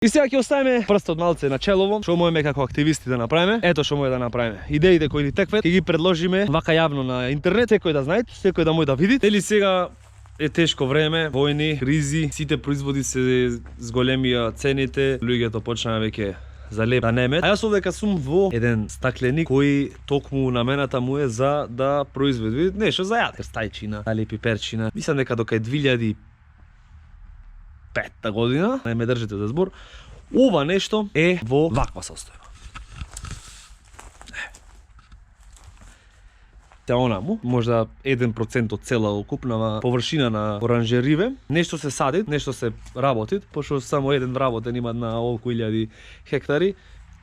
И сега ќе оставиме прстот малце на челово, што можеме како активисти да направиме. Ето што може да направиме. Идеите кои ни текват, ќе ги предложиме вака јавно на интернет, секој да знае, секој да може да види. Дали сега е тешко време, војни, кризи, сите производи се зголемија цените, луѓето почнаа веќе за леп да немет. А јас овдека сум во еден стакленик кој токму намената му е за да произведи нешто за јаде. Крстајчина, дали пиперчина. Мислам дека дока е 2005 година, не ме држите за збор, ова нешто е во ваква состојба. Онаму, можда 1% од цела окупнава површина на оранжериве. Нешто се сади, нешто се работи, пошто само еден вработен има на околу 1000 хектари.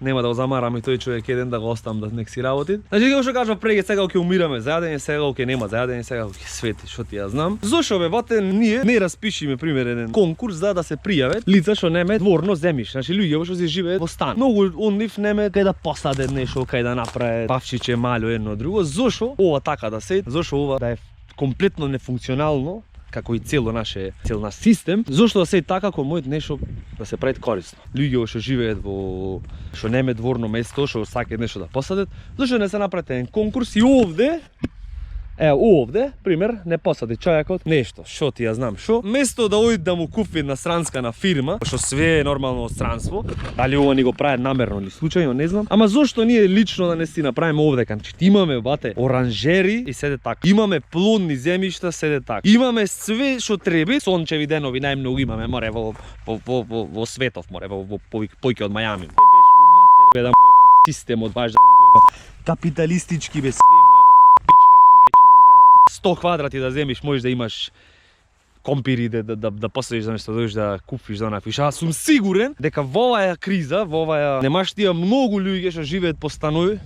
Нема да го замарам и тој човек еден да го оставам да нек си работи. Значи како што кажа преге, сега ќе умираме за јадење, сега ќе нема за јадење, сега ќе свети, што ти ја знам. Зошто бе вате ние не распишиме пример еден конкурс за да се пријават лица што неме дворно земјиште, значи луѓе што се живеат во стан. Многу од нив неме кај да посадат нешто, кај да направат павчиче мало едно друго. Зошто ова така да се, зошто ова да е комплетно нефункционално како и цел наш систем, зошто да се така кога мојот нешто да се прави корисно. Луѓе што живеат во што неме дворно место, што сакаат нешто да посадат, зошто не се направи еден конкурс и овде, овде, пример, не посади човекот нешто, што ти ја знам што, место да оди да му купи една странска фирма, што све е нормално од странство, дали ова ни го прават намерно или случајно, не знам, ама зошто ние лично да не си направиме овде, значи имаме бате оранжери и седе така, имаме плодни земјишта, седе така, имаме све што треба, сончеви денови најмногу имаме, море во светов, море во појќе од Мајами. Беше во матер бе да му ебам системот баш да го ебам капиталистички бе све. 100 квадрати да земиш, можеш да имаш компири да посадиш за нешто, да купиш за нафиш. Аз сум сигурен дека во оваа криза, во оваа немаштија многу луѓе што живеат по станови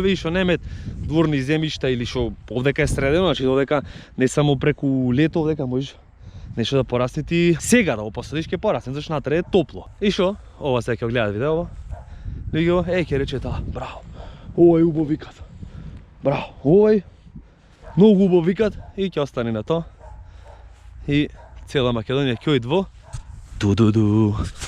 и што немаат дворни земјишта или што овдека е средено, значи овдека не само преку лето, овдека можеш нешто да порасти ти сега да го посадиш ќе порасне, зашто натре е топло. И што? Ова сега ќе гледат видео, луѓе ќе рече браво. Овој убаво викат. Браво. Овој многу убаво викат и ќе остане на тоа. И цела Македонија ќе оди во ду-ду-ду.